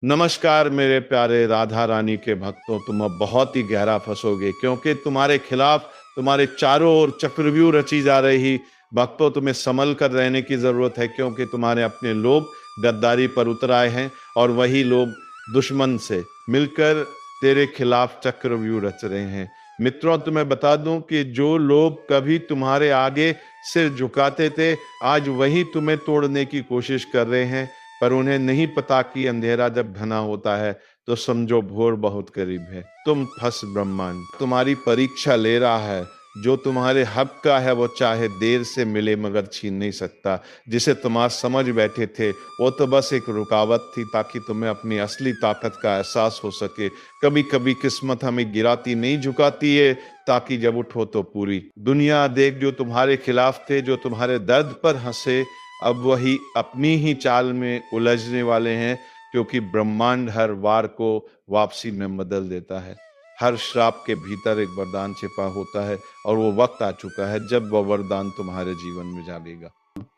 नमस्कार मेरे प्यारे राधा रानी के भक्तों, तुम अब बहुत ही गहरा फंसोगे क्योंकि तुम्हारे खिलाफ तुम्हारे चारों ओर चक्रव्यूह रची जा रही। भक्तों, तुम्हें संभल कर रहने की जरूरत है क्योंकि तुम्हारे अपने लोग गद्दारी पर उतर आए हैं और वही लोग दुश्मन से मिलकर तेरे खिलाफ चक्रव्यूह रच रहे हैं। मित्रों, तुम्हें बता दूं कि जो लोग कभी तुम्हारे आगे सिर झुकाते थे, आज वही तुम्हें तोड़ने की कोशिश कर रहे हैं। पर उन्हें नहीं पता कि अंधेरा जब घना होता है तो समझो भोर बहुत करीब है। तुम फंस ब्रह्मांड तुम्हारी परीक्षा ले रहा है। जो तुम्हारे हक का है वो चाहे देर से मिले मगर छीन नहीं सकता। जिसे तुम आज समझ बैठे थे वो तो बस एक रुकावट थी ताकि तुम्हें अपनी असली ताकत का एहसास हो सके। कभी कभी किस्मत हमें गिराती नहीं झुकाती है ताकि जब उठो तो पूरी दुनिया देख। जो तुम्हारे खिलाफ थे, जो तुम्हारे दर्द पर हंसे, अब वही अपनी ही चाल में उलझने वाले हैं क्योंकि ब्रह्मांड हर वार को वापसी में बदल देता है। हर श्राप के भीतर एक वरदान छिपा होता है और वो वक्त आ चुका है जब वह वरदान तुम्हारे जीवन में जागेगा।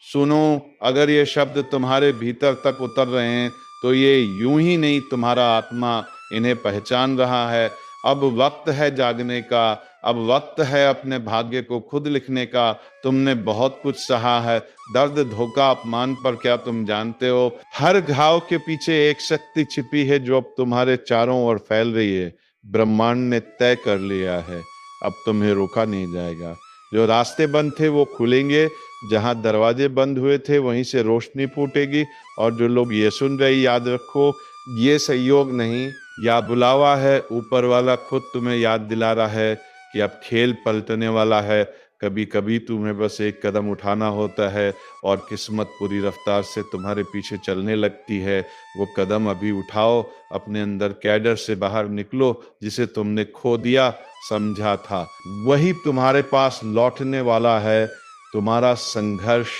सुनो, अगर ये शब्द तुम्हारे भीतर तक उतर रहे हैं तो ये यूं ही नहीं, तुम्हारा आत्मा इन्हें पहचान रहा है। अब वक्त है जागने का, अब वक्त है अपने भाग्य को खुद लिखने का। तुमने बहुत कुछ सहा है, दर्द, धोखा, अपमान, पर क्या तुम जानते हो हर घाव के पीछे एक शक्ति छिपी है जो अब तुम्हारे चारों ओर फैल रही है। ब्रह्मांड ने तय कर लिया है, अब तुम्हें रोका नहीं जाएगा। जो रास्ते बंद थे वो खुलेंगे, जहां दरवाजे बंद हुए थे वहीं से रोशनी फूटेगी। और जो लोग ये सुन रहे, याद रखो, ये संयोग नहीं, या बुलावा है। ऊपर वाला खुद तुम्हें याद दिला रहा है कि अब खेल पलटने वाला है। कभी कभी तुम्हें बस एक कदम उठाना होता है और किस्मत पूरी रफ्तार से तुम्हारे पीछे चलने लगती है। वो कदम अभी उठाओ, अपने अंदर कैडर से बाहर निकलो। जिसे तुमने खो दिया समझा था वही तुम्हारे पास लौटने वाला है। तुम्हारा संघर्ष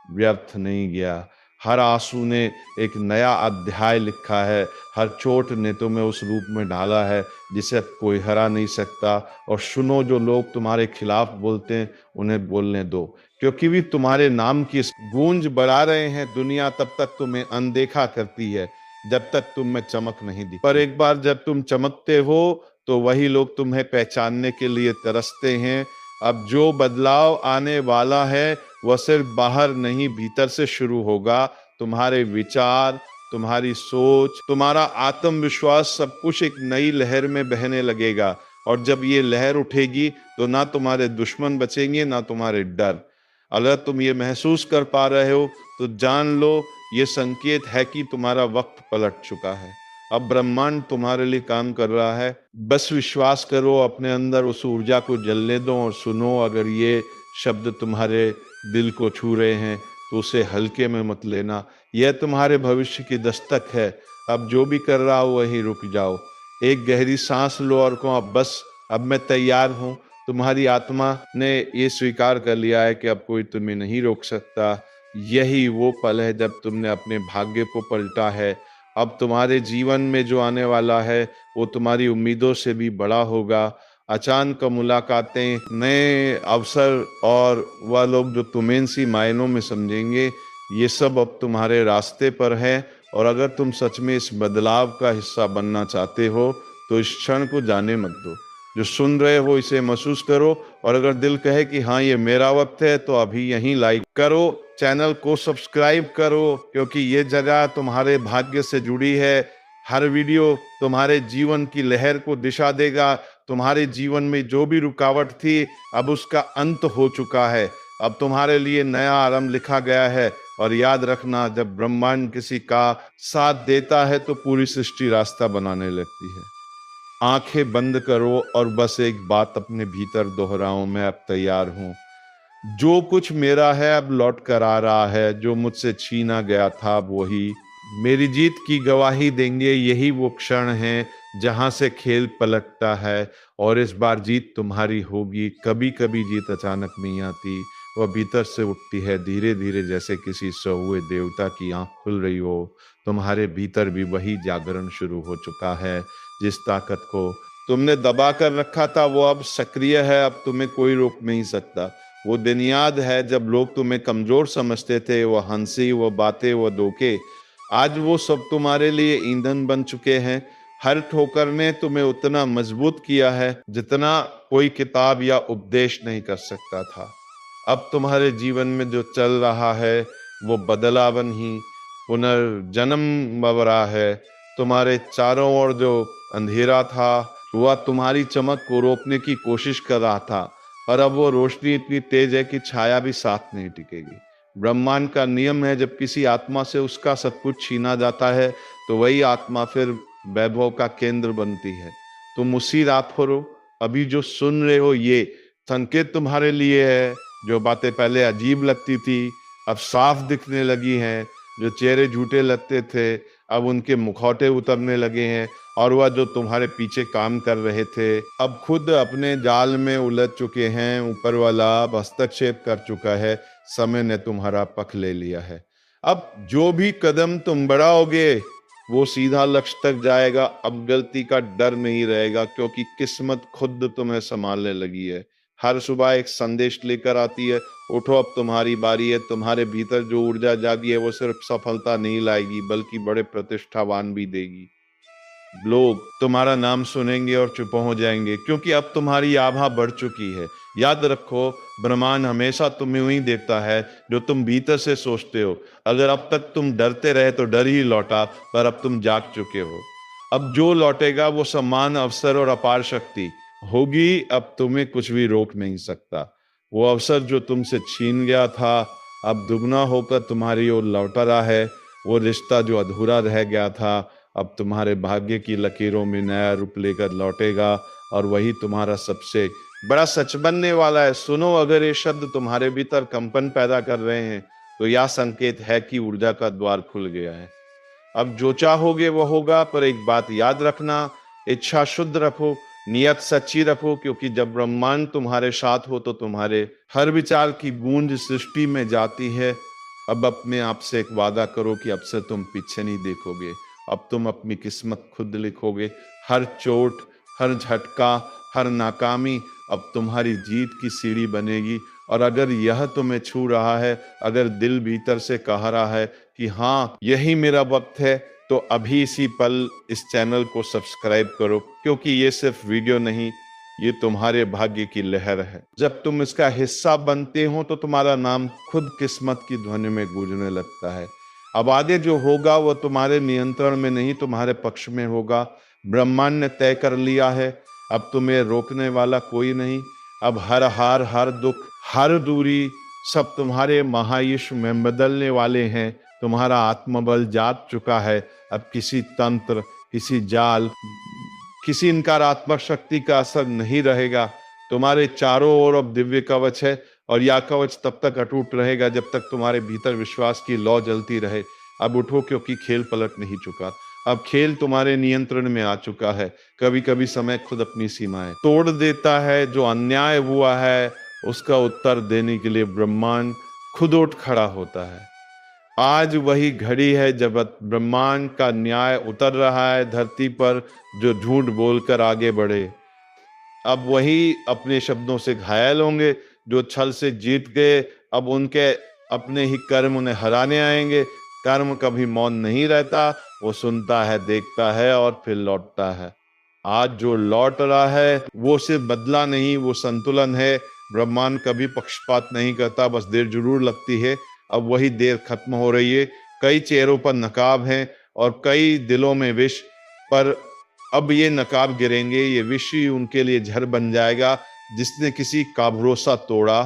व्यर्थ नहीं गया। हर आंसू ने एक नया अध्याय लिखा है। हर चोट ने तुम्हें उस रूप में ढाला है जिसे अब कोई हरा नहीं सकता। और सुनो, जो लोग तुम्हारे खिलाफ बोलते हैं उन्हें बोलने दो, क्योंकि भी तुम्हारे नाम की गूंज बढ़ा रहे हैं। दुनिया तब तक तुम्हें अनदेखा करती है जब तक तुम में चमक नहीं दी, पर एक बार जब तुम चमकते हो तो वही लोग तुम्हें पहचानने के लिए तरसते हैं। अब जो बदलाव आने वाला है वह सिर्फ बाहर नहीं, भीतर से शुरू होगा। तुम्हारे विचार, तुम्हारी सोच, तुम्हारा आत्मविश्वास, सब कुछ एक नई लहर में बहने लगेगा। और जब ये लहर उठेगी तो ना तुम्हारे दुश्मन बचेंगे ना तुम्हारे डर। अगर तुम ये महसूस कर पा रहे हो तो जान लो ये संकेत है कि तुम्हारा वक्त पलट चुका है। अब ब्रह्मांड तुम्हारे लिए काम कर रहा है। बस विश्वास करो, अपने अंदर उस ऊर्जा को जलने दो। और सुनो, अगर ये शब्द तुम्हारे दिल को छू रहे हैं तो उसे हल्के में मत लेना। यह तुम्हारे भविष्य की दस्तक है। अब जो भी कर रहा हो वहीं रुक जाओ, एक गहरी सांस लो और कहो, अब बस, अब मैं तैयार हूँ। तुम्हारी आत्मा ने ये स्वीकार कर लिया है कि अब कोई तुम्हें नहीं रोक सकता। यही वो पल है जब तुमने अपने भाग्य को पलटा है। अब तुम्हारे जीवन में जो आने वाला है वो तुम्हारी उम्मीदों से भी बड़ा होगा। अचानक मुलाकातें, नए अवसर और वह लोग जो तुम्हें सी मायनों में समझेंगे, ये सब अब तुम्हारे रास्ते पर है। और अगर तुम सच में इस बदलाव का हिस्सा बनना चाहते हो तो इस क्षण को जाने मत दो। जो सुन रहे हो इसे महसूस करो। और अगर दिल कहे कि हाँ ये मेरा वक्त है तो अभी यहीं लाइक करो, चैनल को सब्सक्राइब करो, क्योंकि ये जगह तुम्हारे भाग्य से जुड़ी है। हर वीडियो तुम्हारे जीवन की लहर को दिशा देगा। तुम्हारे जीवन में जो भी रुकावट थी अब उसका अंत हो चुका है। अब तुम्हारे लिए नया आरंभ लिखा गया है। और याद रखना, जब ब्रह्मांड किसी का साथ देता है तो पूरी सृष्टि रास्ता बनाने लगती है। आंखें बंद करो और बस एक बात अपने भीतर दोहराओ, मैं अब तैयार हूं। जो कुछ मेरा है अब लौट कर आ रहा है। जो मुझसे छीना गया था वही मेरी जीत की गवाही देंगे। यही वो क्षण है जहां से खेल पलटता है और इस बार जीत तुम्हारी होगी। कभी कभी जीत अचानक नहीं आती, वह भीतर से उठती है धीरे धीरे, जैसे किसी सोए देवता की आंख खुल रही हो। तुम्हारे भीतर भी वही जागरण शुरू हो चुका है। जिस ताकत को तुमने दबा कर रखा था वो अब सक्रिय है। अब तुम्हें कोई रोक नहीं सकता। वो दिन याद है जब लोग तुम्हें कमजोर समझते थे, वो हंसी, वो बातें, वो धोखे। आज वो सब तुम्हारे लिए ईंधन बन चुके हैं। हर ठोकर ने तुम्हें उतना मजबूत किया है जितना कोई किताब या उपदेश नहीं कर सकता था। अब तुम्हारे जीवन में जो चल रहा है वो बदलावन ही पुनर्जन्म बन रहा है। तुम्हारे चारों ओर जो अंधेरा था वह तुम्हारी चमक को रोकने की कोशिश कर रहा था, और अब वो रोशनी इतनी तेज है कि छाया भी साथ नहीं टिकेगी। ब्रह्मांड का नियम है, जब किसी आत्मा से उसका सब कुछ छीना जाता है तो वही आत्मा फिर वैभव का केंद्र बनती है। तुम उसी रात हो रो। अभी जो सुन रहे हो ये संकेत तुम्हारे लिए है। जो बातें पहले अजीब लगती थी अब साफ दिखने लगी हैं। जो चेहरे झूठे लगते थे अब उनके मुखौटे उतरने लगे हैं, और वह जो तुम्हारे पीछे काम कर रहे थे अब खुद अपने जाल में उलझ चुके हैं। ऊपर वाला अब हस्तक्षेप कर चुका है। समय ने तुम्हारा पक्ष ले लिया है। अब जो भी कदम तुम बढ़ाओगे वो सीधा लक्ष्य तक जाएगा। अब गलती का डर नहीं रहेगा, क्योंकि किस्मत खुद तुम्हें संभालने लगी है। हर सुबह एक संदेश लेकर आती है, उठो अब तुम्हारी बारी है। तुम्हारे भीतर जो ऊर्जा जागी है वो सिर्फ सफलता नहीं लाएगी बल्कि बड़े प्रतिष्ठावान भी देगी। लोग तुम्हारा नाम सुनेंगे और चुप हो जाएंगे, क्योंकि अब तुम्हारी आभा बढ़ चुकी है। याद रखो, ब्रह्मांड हमेशा तुम्हें वही देखता है जो तुम भीतर से सोचते हो। अगर अब तक तुम डरते रहे तो डर ही लौटा, पर अब तुम जाग चुके हो। अब जो लौटेगा वो सम्मान, अवसर और अपार शक्ति होगी। अब तुम्हें कुछ भी रोक नहीं सकता। वो अवसर जो तुमसे छीन गया था अब दुगना होकर तुम्हारी ओर लौट रहा है। वो रिश्ता जो अधूरा रह गया था अब तुम्हारे भाग्य की लकीरों में नया रूप लेकर लौटेगा, और वही तुम्हारा सबसे बड़ा सच बनने वाला है। सुनो, अगर ये शब्द तुम्हारे भीतर कंपन पैदा कर रहे हैं तो यह संकेत है कि ऊर्जा का द्वार खुल गया है। अब जो चाहोगे वो होगा, पर एक बात याद रखना, इच्छा शुद्ध रखो, नियत सच्ची रखो, क्योंकि जब ब्रह्मांड तुम्हारे साथ हो तो तुम्हारे हर विचार की गूंज सृष्टि में जाती है। अब अपने आप से एक वादा करो कि अब से तुम पीछे नहीं देखोगे। अब तुम अपनी किस्मत खुद लिखोगे। हर चोट, हर झटका, हर नाकामी अब तुम्हारी जीत की सीढ़ी बनेगी। और अगर यह तुम्हें छू रहा है, अगर दिल भीतर से कह रहा है कि हाँ यही मेरा वक्त है, तो अभी इसी पल इस चैनल को सब्सक्राइब करो, क्योंकि ये सिर्फ वीडियो नहीं, ये तुम्हारे भाग्य की लहर है। जब तुम इसका हिस्सा बनते हो तो तुम्हारा नाम खुद किस्मत की ध्वनि में गूंजने लगता है। अब आगे जो होगा वो तुम्हारे नियंत्रण में नहीं, तुम्हारे पक्ष में होगा। ब्रह्मांड ने तय कर लिया है, अब तुम्हें रोकने वाला कोई नहीं। अब हर हार, हर दुख, हर दूरी सब तुम्हारे महायश में बदलने वाले हैं। तुम्हारा आत्मबल जाग चुका है। अब किसी तंत्र, किसी जाल, किसी नकारात्मक शक्ति का असर नहीं रहेगा। तुम्हारे चारों ओर अब दिव्य कवच है, और यह कवच तब तक अटूट रहेगा जब तक तुम्हारे भीतर विश्वास की लौ जलती रहे। अब उठो, क्योंकि खेल पलट नहीं चुका। अब खेल तुम्हारे नियंत्रण में आ चुका है। कभी कभी समय खुद अपनी सीमाएं तोड़ देता है। जो अन्याय हुआ है उसका उत्तर देने के लिए ब्रह्मांड खुद उठ खड़ा होता है। आज वही घड़ी है जब ब्रह्मांड का न्याय उतर रहा है धरती पर। जो झूठ बोलकर आगे बढ़े अब वही अपने शब्दों से घायल होंगे। जो छल से जीत गए अब उनके अपने ही कर्म उन्हें हराने आएंगे। कर्म कभी मौन नहीं रहता, वो सुनता है, देखता है और फिर लौटता है। आज जो लौट रहा है वो सिर्फ बदला नहीं, वो संतुलन है। ब्रह्मांड कभी पक्षपात नहीं करता, बस देर जरूर लगती है। अब वही देर खत्म हो रही है। कई चेहरों पर नकाब हैं और कई दिलों में विष, पर अब ये नकाब गिरेंगे, ये विष ही उनके लिए झर बन जाएगा। जिसने किसी का भरोसा तोड़ा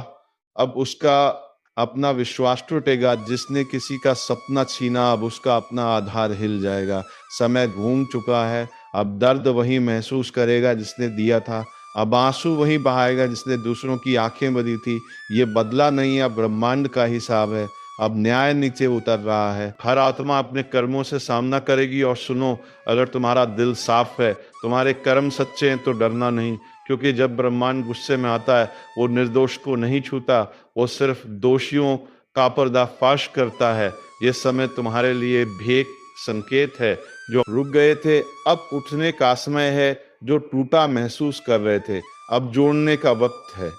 अब उसका अपना विश्वास टूटेगा। जिसने किसी का सपना छीना अब उसका अपना आधार हिल जाएगा। समय घूम चुका है, अब दर्द वही महसूस करेगा जिसने दिया था। अब आंसू वही बहाएगा जिसने दूसरों की आंखें बदी थी। ये बदला नहीं, अब ब्रह्मांड का हिसाब है। अब न्याय नीचे उतर रहा है। हर आत्मा अपने कर्मों से सामना करेगी। और सुनो, अगर तुम्हारा दिल साफ है, तुम्हारे कर्म सच्चे हैं, तो डरना नहीं। क्योंकि जब ब्रह्मांड गुस्से में आता है वो निर्दोष को नहीं छूता, वो सिर्फ दोषियों का पर्दाफाश करता है। ये समय तुम्हारे लिए भी एक संकेत है। जो रुक गए थे अब उठने का समय है। जो टूटा महसूस कर रहे थे अब जोड़ने का वक्त है।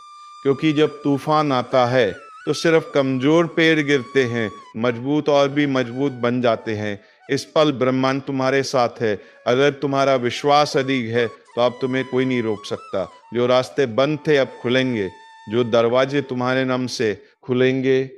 क्योंकि जब तूफान आता है तो सिर्फ कमजोर पेड़ गिरते हैं, मजबूत और भी मजबूत बन जाते हैं। इस पल ब्रह्मांड तुम्हारे साथ है। अगर तुम्हारा विश्वास अधिक है तो अब तुम्हें कोई नहीं रोक सकता। जो रास्ते बंद थे अब खुलेंगे, जो दरवाजे तुम्हारे नाम से खुलेंगे।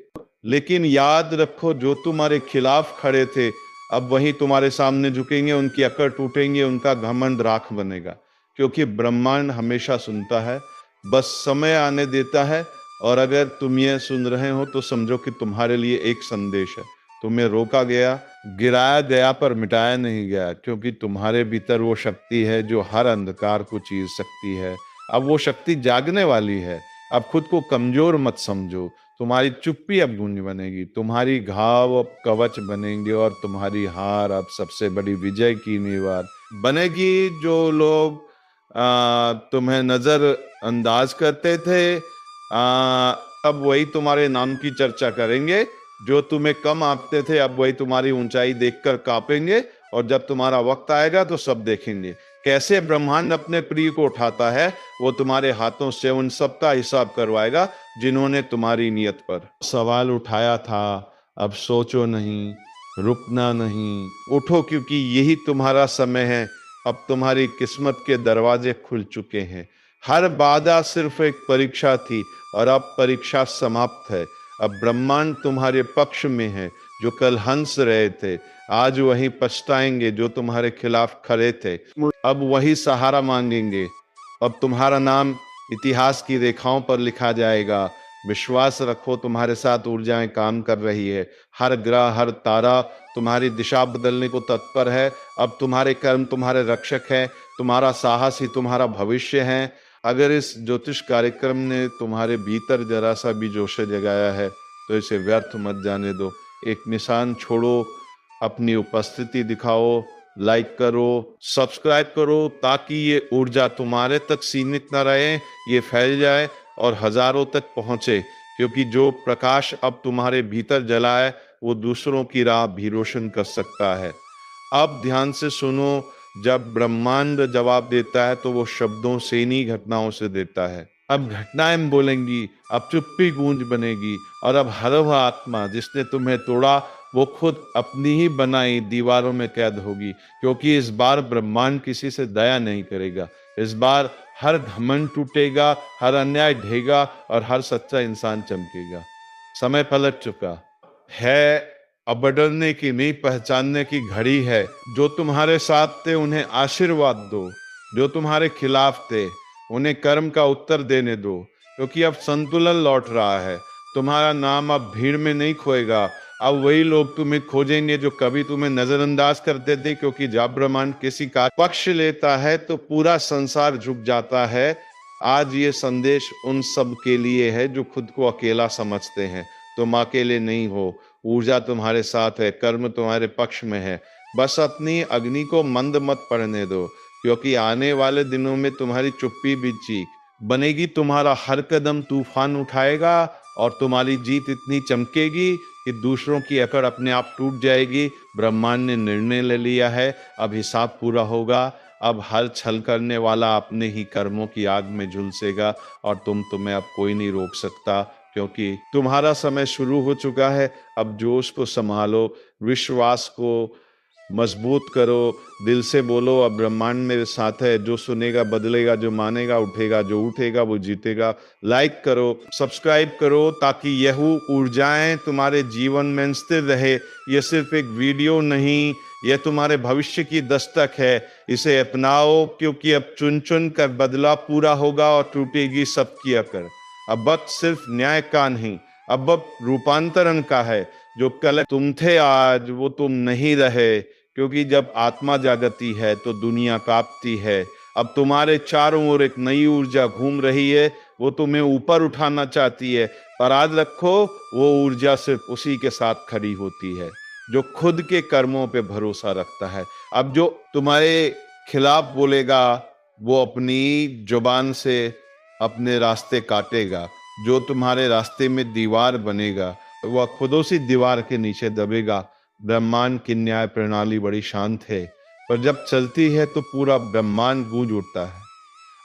लेकिन याद रखो, जो तुम्हारे खिलाफ खड़े थे अब वही तुम्हारे सामने झुकेंगे, उनकी अकड़ टूटेंगे, उनका घमंड राख बनेगा। क्योंकि ब्रह्मांड हमेशा सुनता है, बस समय आने देता है। और अगर तुम ये सुन रहे हो तो समझो कि तुम्हारे लिए एक संदेश है। तुम्हें रोका गया, गिराया गया, पर मिटाया नहीं गया, क्योंकि तुम्हारे भीतर वो शक्ति है जो हर अंधकार को चीर सकती है। अब वो शक्ति जागने वाली है। अब खुद को कमजोर मत समझो। तुम्हारी चुप्पी अब गूंज बनेगी, तुम्हारी घाव अब कवच बनेंगे, और तुम्हारी हार अब सबसे बड़ी विजय की नींव बनेगी। जो लोग तुम्हें नजर अंदाज करते थे अब वही तुम्हारे नाम की चर्चा करेंगे। जो तुम्हें कम आंकते थे अब वही तुम्हारी ऊंचाई देखकर कांपेंगे। और जब तुम्हारा वक्त आएगा तो सब देखेंगे कैसे ब्रह्मांड अपने प्रिय को उठाता है। वो तुम्हारे हाथों से उन सब का हिसाब करवाएगा जिन्होंने तुम्हारी नियत पर सवाल उठाया था। अब सोचो नहीं, रुकना नहीं, उठो, क्योंकि यही तुम्हारा समय है। अब तुम्हारी किस्मत के दरवाजे खुल चुके हैं। हर बाधा सिर्फ एक परीक्षा थी और अब परीक्षा समाप्त है। अब ब्रह्मांड तुम्हारे पक्ष में है। जो कल हंस रहे थे आज वही पछताएंगे, जो तुम्हारे खिलाफ खड़े थे अब वही सहारा मांगेंगे। अब तुम्हारा नाम इतिहास की रेखाओं पर लिखा जाएगा। विश्वास रखो, तुम्हारे साथ ऊर्जाएं काम कर रही है। हर ग्रह, हर तारा तुम्हारी दिशा बदलने को तत्पर है। अब तुम्हारे कर्म तुम्हारे रक्षक हैं, तुम्हारा साहस ही तुम्हारा भविष्य है। अगर इस ज्योतिष कार्यक्रम ने तुम्हारे भीतर जरा सा भी जोश जगाया है तो इसे व्यर्थ मत जाने दो। एक निशान छोड़ो, अपनी उपस्थिति दिखाओ, लाइक करो, सब्सक्राइब करो, ताकि ये ऊर्जा तुम्हारे तक सीमित न रहे, ये फैल जाए और हजारों तक पहुंचे। क्योंकि जो प्रकाश अब तुम्हारे भीतर जला है वो दूसरों की राह भी रोशन कर सकता है। अब ध्यान से सुनो, जब ब्रह्मांड जवाब देता है तो वो शब्दों से नहीं, घटनाओं से देता है। अब घटनाएं बोलेंगी, अब चुप्पी गूंज बनेगी, और अब हर वह आत्मा जिसने तुम्हें तोड़ा वो खुद अपनी ही बनाई दीवारों में कैद होगी। क्योंकि इस बार ब्रह्मांड किसी से दया नहीं करेगा। इस बार हर घमंड टूटेगा, हर अन्याय ढहेगा और हर सच्चा इंसान चमकेगा। समय पलट चुका है, अब बदलने की नहीं, पहचानने की घड़ी है। जो तुम्हारे साथ थे उन्हें आशीर्वाद दो, जो तुम्हारे खिलाफ थे उन्हें कर्म का उत्तर देने दो। क्योंकि अब संतुलन लौट रहा है। तुम्हारा नाम अब भीड़ में नहीं खोएगा। अब वही लोग तुम्हें खोजेंगे जो कभी तुम्हें नजरअंदाज करते थे। क्योंकि जब ब्रह्मांड किसी का पक्ष लेता है तो पूरा संसार झुक जाता है। आज ये संदेश उन सब के लिए है जो खुद को अकेला समझते हैं। तुम अकेले नहीं हो, ऊर्जा तुम्हारे साथ है, कर्म तुम्हारे पक्ष में है। बस अपनी अग्नि को मंद मत पड़ने दो, क्योंकि आने वाले दिनों में तुम्हारी चुप्पी भी चीख बनेगी। तुम्हारा हर कदम तूफान उठाएगा और तुम्हारी जीत इतनी चमकेगी कि दूसरों की अकड़ अपने आप टूट जाएगी। ब्रह्मांड ने निर्णय ले लिया है, अब हिसाब पूरा होगा। अब हर छल करने वाला अपने ही कर्मों की आग में झुलसेगा और तुम्हें अब कोई नहीं रोक सकता। क्योंकि तुम्हारा समय शुरू हो चुका है। अब जोश को संभालो, विश्वास को मजबूत करो, दिल से बोलो अब ब्रह्मांड मेरे साथ है। जो सुनेगा बदलेगा, जो मानेगा उठेगा, जो उठेगा वो जीतेगा। लाइक करो, सब्सक्राइब करो, ताकि यह ऊर्जाएं तुम्हारे जीवन में स्थिर रहे। ये सिर्फ एक वीडियो नहीं, यह तुम्हारे भविष्य की दस्तक है। इसे अपनाओ, क्योंकि अब चुन चुन कर बदला पूरा होगा और टूटेगी सबकी अकड़। अब वक्त सिर्फ न्याय का नहीं, अब रूपांतरण का है। जो कल तुम थे आज वो तुम नहीं रहे। क्योंकि जब आत्मा जागती है तो दुनिया कांपती है। अब तुम्हारे चारों ओर एक नई ऊर्जा घूम रही है, वो तुम्हें ऊपर उठाना चाहती है। पर याद रखो, वो ऊर्जा सिर्फ उसी के साथ खड़ी होती है जो खुद के कर्मों पे भरोसा रखता है। अब जो तुम्हारे खिलाफ बोलेगा वो अपनी जुबान से अपने रास्ते काटेगा। जो तुम्हारे रास्ते में दीवार बनेगा वह खुद उसी दीवार के नीचे दबेगा। ब्रह्मांड की न्याय प्रणाली बड़ी शांत है, पर जब चलती है तो पूरा ब्रह्मांड गूंज उठता है।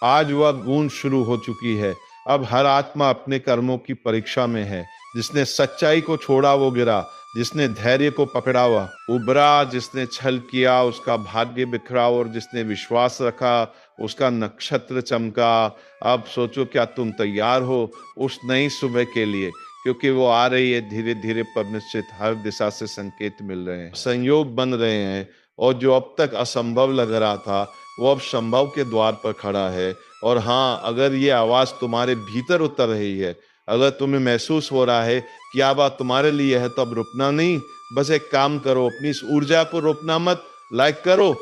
आज वह गूंज शुरू हो चुकी है। अब हर आत्मा अपने कर्मों की परीक्षा में है। जिसने सच्चाई को छोड़ा वो गिरा, जिसने धैर्य को पकड़ा हुआ उबरा, जिसने छल किया उसका भाग्य बिखरा, और जिसने विश्वास रखा उसका नक्षत्र चमका। अब सोचो, क्या तुम तैयार हो उस नई सुबह के लिए? क्योंकि वो आ रही है धीरे धीरे, पर निश्चित हर दिशा से संकेत मिल रहे हैं, संयोग बन रहे हैं, और जो अब तक असंभव लग रहा था वो अब संभव के द्वार पर खड़ा है। और हाँ, अगर ये आवाज तुम्हारे भीतर उतर रही है, अगर तुम्हें महसूस हो रहा है कि यह बात तुम्हारे लिए है, तो अब रुकना नहीं, बस एक काम करो, अपनी इस ऊर्जा को रोकना मत। लाइक करो,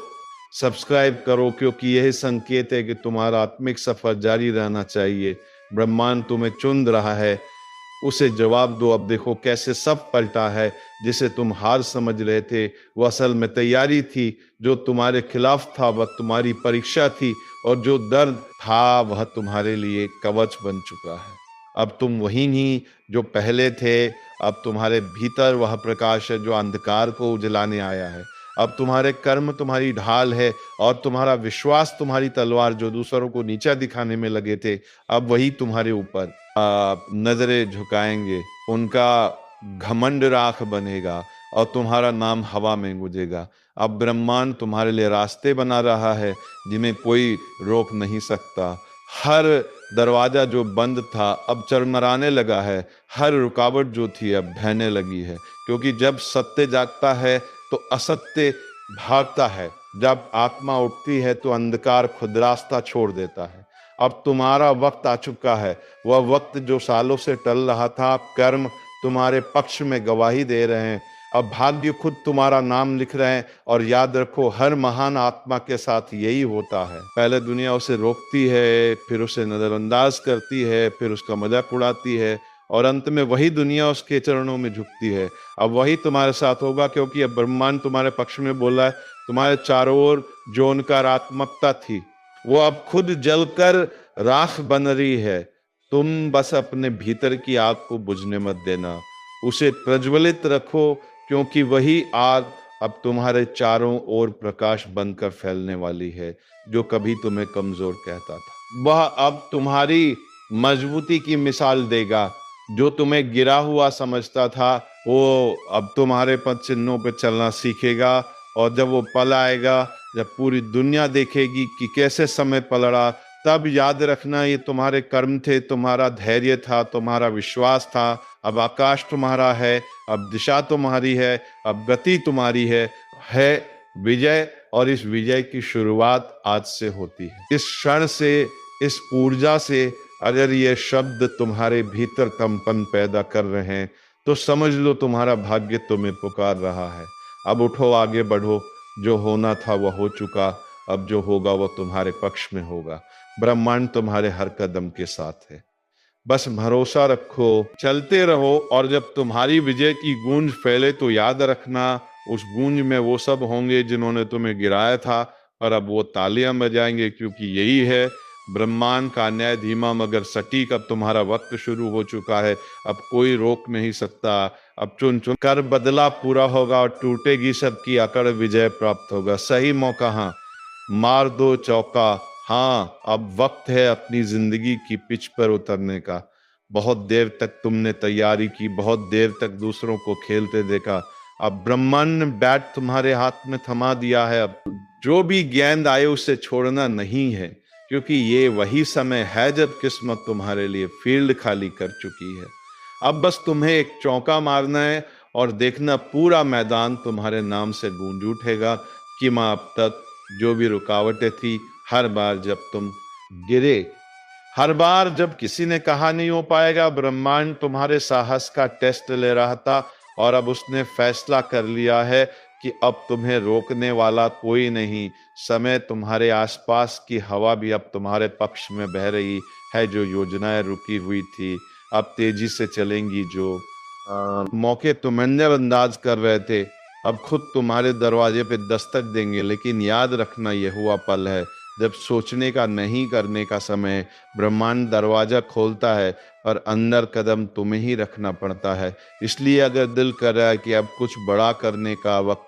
सब्सक्राइब करो, क्योंकि यही संकेत है कि तुम्हारा आत्मिक सफर जारी रहना चाहिए। ब्रह्मांड तुम्हें चुन रहा है, उसे जवाब दो। अब देखो कैसे सब पलटा है। जिसे तुम हार समझ रहे थे वो असल में तैयारी थी, जो तुम्हारे खिलाफ था वह तुम्हारी परीक्षा थी, और जो दर्द था वह तुम्हारे लिए कवच बन चुका है। अब तुम वही नहीं जो पहले थे, अब तुम्हारे भीतर वह प्रकाश है जो अंधकार को उजलाने आया है। अब तुम्हारे कर्म तुम्हारी ढाल है, और तुम्हारा विश्वास तुम्हारी तलवार, जो दूसरों को नीचा दिखाने में लगे थे, अब वही तुम्हारे ऊपर नजरें झुकाएंगे। उनका घमंड राख बनेगा, और तुम्हारा नाम हवा में गूंजेगा। अब ब्रह्मांड तुम्हारे लिए रास्ते बना रहा है जिन्हें कोई रोक नहीं सकता। हर दरवाजा जो बंद था अब चरमराने लगा है, हर रुकावट जो थी अब बहने लगी है, क्योंकि जब सत्य जागता है तो असत्य भागता है। जब आत्मा उठती है तो अंधकार खुद रास्ता छोड़ देता है। अब तुम्हारा वक्त आ चुका है, वह वक्त जो सालों से टल रहा था। कर्म तुम्हारे पक्ष में गवाही दे रहे हैं, अब भाग्य खुद तुम्हारा नाम लिख रहे हैं। और याद रखो, हर महान आत्मा के साथ यही होता है। पहले दुनिया उसे रोकती है, फिर उसे नजरअंदाज करती है, फिर उसका मजाक उड़ाती है, और अंत में वही दुनिया उसके चरणों में झुकती है। अब वही तुम्हारे साथ होगा, क्योंकि अब ब्रह्मांड तुम्हारे पक्ष में बोला है। तुम्हारे चारों ओर जो नकारात्मकता थी वो अब खुद जलकर राख बन रही है। तुम बस अपने भीतर की आग को बुझने मत देना, उसे प्रज्वलित रखो, क्योंकि वही आग अब तुम्हारे चारों ओर प्रकाश बनकर फैलने वाली है। जो कभी तुम्हें कमजोर कहता था वह अब तुम्हारी मजबूती की मिसाल देगा। जो तुम्हें गिरा हुआ समझता था वो अब तुम्हारे पद चिन्हों पर चलना सीखेगा। और जब वो पल आएगा, जब पूरी दुनिया देखेगी कि कैसे समय पलड़ा, तब याद रखना ये तुम्हारे कर्म थे, तुम्हारा धैर्य था, तुम्हारा विश्वास था। अब आकाश तुम्हारा है, अब दिशा तुम्हारी है, अब गति तुम्हारी है विजय। और इस विजय की शुरुआत आज से होती है, इस क्षण से, इस ऊर्जा से। अगर ये शब्द तुम्हारे भीतर कंपन पैदा कर रहे हैं तो समझ लो तुम्हारा भाग्य तुम्हें पुकार रहा है। अब उठो, आगे बढ़ो, जो होना था वह हो चुका, अब जो होगा वह तुम्हारे पक्ष में होगा। ब्रह्मांड तुम्हारे हर कदम के साथ है, बस भरोसा रखो, चलते रहो। और जब तुम्हारी विजय की गूंज फैले तो याद रखना, उस गूंज में वो सब होंगे जिन्होंने तुम्हें गिराया था, और अब वो तालियां बजाएंगे, क्योंकि यही है ब्रह्मांड का न्याय, धीमा मगर सटीक। अब तुम्हारा वक्त शुरू हो चुका है, अब कोई रोक नहीं सकता। अब चुन चुन कर बदला पूरा होगा, और टूटेगी सबकी अकड़, विजय प्राप्त होगा। सही मौका, हाँ, मार दो चौका। हाँ, अब वक्त है अपनी जिंदगी की पिच पर उतरने का। बहुत देर तक तुमने तैयारी की, बहुत देर तक दूसरों को खेलते देखा, अब ब्रह्मांड ने बैट तुम्हारे हाथ में थमा दिया है। अब जो भी गेंद आए उसे छोड़ना नहीं है, क्योंकि ये वही समय है जब किस्मत तुम्हारे लिए फील्ड खाली कर चुकी है। अब बस तुम्हें एक चौका मारना है, और देखना पूरा मैदान तुम्हारे नाम से गूंज उठेगा। कि माँ, अब तक जो भी रुकावटें थी, हर बार जब तुम गिरे, हर बार जब किसी ने कहा नहीं हो पाएगा, ब्रह्मांड तुम्हारे साहस का टेस्ट ले रहा था। और अब उसने फैसला कर लिया है कि अब तुम्हें रोकने वाला कोई नहीं। समय तुम्हारे आसपास की हवा भी अब तुम्हारे पक्ष में बह रही है। जो योजनाएं रुकी हुई थी अब तेजी से चलेंगी। जो मौके तुम नजरअंदाज कर रहे थे अब खुद तुम्हारे दरवाजे पे दस्तक देंगे। लेकिन याद रखना, यह हुआ पल है जब सोचने का नहीं करने का समय। ब्रह्मांड दरवाजा खोलता है और अंदर कदम तुम्हें ही रखना पड़ता है। इसलिए अगर दिल कर रहा है कि अब कुछ बड़ा करने का वक्त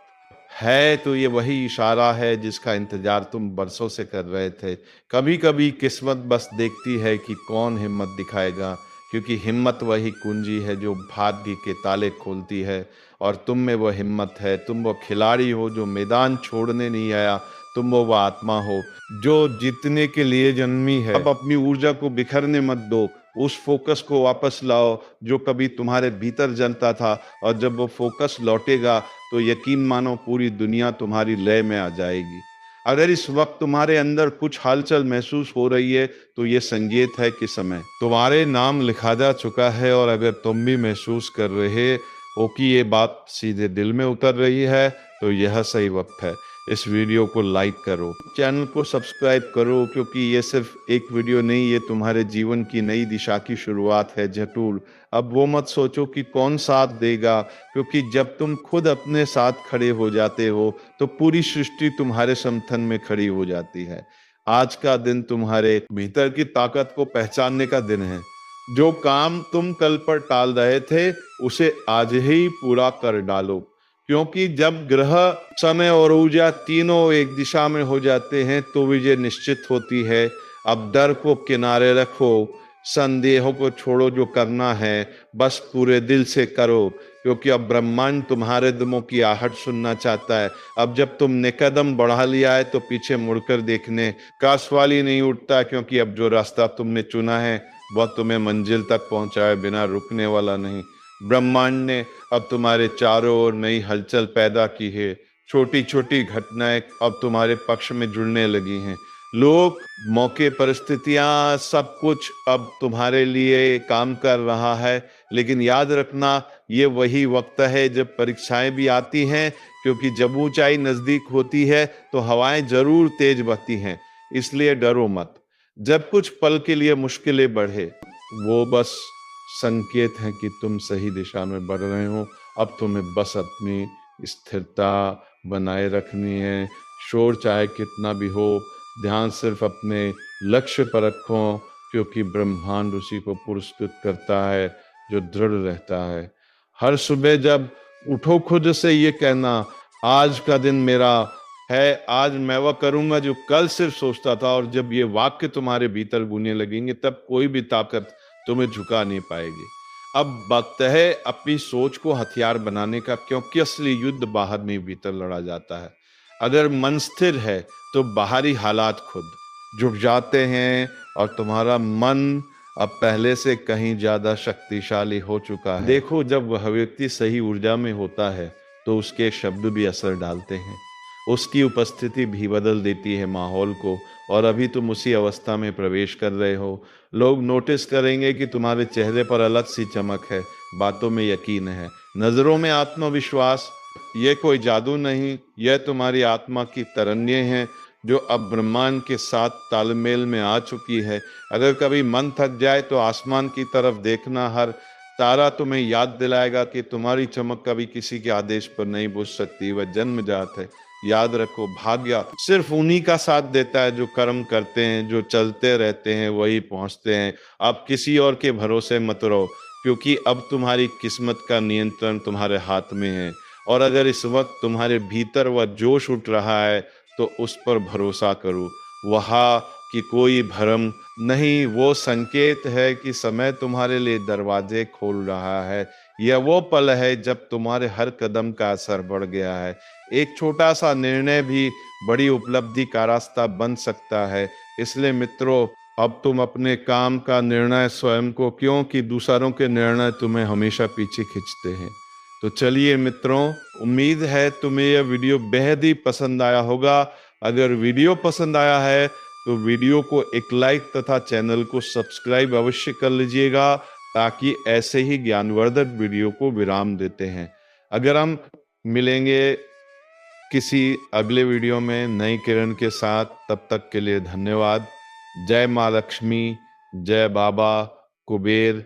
है, तो ये वही इशारा है जिसका इंतजार तुम बरसों से कर रहे थे। कभी कभी किस्मत बस देखती है कि कौन हिम्मत दिखाएगा, क्योंकि हिम्मत वही कुंजी है जो भाग्य के ताले खोलती है। और तुम में वो हिम्मत है, तुम वो खिलाड़ी हो जो मैदान छोड़ने नहीं आया, तुम वो आत्मा हो जो जीतने के लिए जन्मी है। अब अपनी ऊर्जा को बिखरने मत दो, उस फोकस को वापस लाओ जो कभी तुम्हारे भीतर जलता था, और जब वो फोकस लौटेगा तो यकीन मानो पूरी दुनिया तुम्हारी लय में आ जाएगी। अगर इस वक्त तुम्हारे अंदर कुछ हलचल महसूस हो रही है तो ये संकेत है कि समय तुम्हारे नाम लिखा जा चुका है, और अगर तुम भी महसूस कर रहे हो कि ये बात सीधे दिल में उतर रही है तो यह सही वक्त है। इस वीडियो को लाइक करो, चैनल को सब्सक्राइब करो, क्योंकि ये सिर्फ एक वीडियो नहीं, ये तुम्हारे जीवन की नई दिशा की शुरुआत है जटूल। अब वो मत सोचो कि कौन साथ देगा, क्योंकि जब तुम खुद अपने साथ खड़े हो जाते हो तो पूरी सृष्टि तुम्हारे समर्थन में खड़ी हो जाती है। आज का दिन तुम्हारे भीतर की ताकत को पहचानने का दिन है। जो काम तुम कल पर टाल रहे थे उसे आज ही पूरा कर डालो, क्योंकि जब ग्रह, समय और ऊर्जा तीनों एक दिशा में हो जाते हैं तो विजय निश्चित होती है। अब डर को किनारे रखो, संदेहों को छोड़ो, जो करना है बस पूरे दिल से करो, क्योंकि अब ब्रह्मांड तुम्हारे दिलों की आहट सुनना चाहता है। अब जब तुमने कदम बढ़ा लिया है तो पीछे मुड़कर देखने का सवाल ही नहीं उठता, क्योंकि अब जो रास्ता तुमने चुना है वह तुम्हें मंजिल तक पहुंचाए बिना रुकने वाला नहीं। ब्रह्मांड ने अब तुम्हारे चारों ओर नई हलचल पैदा की है। छोटी छोटी घटनाएं अब तुम्हारे पक्ष में जुड़ने लगी हैं। लोग, मौके, परिस्थितियां, सब कुछ अब तुम्हारे लिए काम कर रहा है। लेकिन याद रखना, ये वही वक्त है जब परीक्षाएं भी आती हैं, क्योंकि जब ऊंचाई नजदीक होती है तो हवाएं जरूर तेज बहती हैं। इसलिए डरो मत। जब कुछ पल के लिए मुश्किलें बढ़े, वो बस संकेत है कि तुम सही दिशा में बढ़ रहे हो। अब तुम्हें बस अपनी स्थिरता बनाए रखनी है। शोर चाहे कितना भी हो, ध्यान सिर्फ अपने लक्ष्य पर रखो, क्योंकि ब्रह्मांड उसी को पुरस्कृत करता है जो दृढ़ रहता है। हर सुबह जब उठो, खुद से ये कहना, आज का दिन मेरा है, आज मैं वह करूंगा जो कल सिर्फ सोचता था। और जब ये वाक्य तुम्हारे भीतर गूंजने लगेंगे तब कोई भी ताकत तुम्हें झुका नहीं पाएगी। अब वक्त है अपनी सोच को हथियार बनाने का, क्योंकि असली युद्ध बाहर नहीं भीतर लड़ा जाता है। अगर मन स्थिर है तो बाहरी हालात खुद जुट जाते हैं, और तुम्हारा मन अब पहले से कहीं ज्यादा शक्तिशाली हो चुका है। देखो, जब वह व्यक्ति सही ऊर्जा में होता है तो उसके शब्द भी असर डालते हैं, उसकी उपस्थिति भी बदल देती है माहौल को। और अभी तुम उसी अवस्था में प्रवेश कर रहे हो। लोग नोटिस करेंगे कि तुम्हारे चेहरे पर अलग सी चमक है, बातों में यकीन है, नजरों में आत्मविश्वास। ये कोई जादू नहीं, यह तुम्हारी आत्मा की तरंगें हैं जो अब ब्रह्मांड के साथ तालमेल में आ चुकी है। अगर कभी मन थक जाए तो आसमान की तरफ देखना, हर तारा तुम्हें याद दिलाएगा कि तुम्हारी चमक कभी किसी के आदेश पर नहीं बुझ सकती, वह जन्मजात है। याद रखो, भाग्य सिर्फ उन्हीं का साथ देता है जो कर्म करते हैं, जो चलते रहते हैं वही पहुंचते हैं। आप किसी और के भरोसे मत रहो, क्योंकि अब तुम्हारी किस्मत का नियंत्रण तुम्हारे हाथ में है। और अगर इस वक्त तुम्हारे भीतर वह जोश उठ रहा है तो उस पर भरोसा करो। वहाँ कि कोई भ्रम नहीं, वो संकेत है कि समय तुम्हारे लिए दरवाजे खोल रहा है। यह वो पल है जब तुम्हारे हर कदम का असर बढ़ गया है। एक छोटा सा निर्णय भी बड़ी उपलब्धि का रास्ता बन सकता है। इसलिए मित्रों, अब तुम अपने काम का निर्णय स्वयं को, क्योंकि दूसरों के निर्णय तुम्हें हमेशा पीछे खींचते हैं। तो चलिए मित्रों, उम्मीद है तुम्हें यह वीडियो बेहद ही पसंद आया होगा। अगर वीडियो पसंद आया है तो वीडियो को एक लाइक तथा चैनल को सब्सक्राइब अवश्य कर लीजिएगा, ताकि ऐसे ही ज्ञानवर्धक वीडियो को विराम देते हैं। अगर हम मिलेंगे किसी अगले वीडियो में नई किरण के साथ, तब तक के लिए धन्यवाद। जय माँ लक्ष्मी, जय बाबा कुबेर,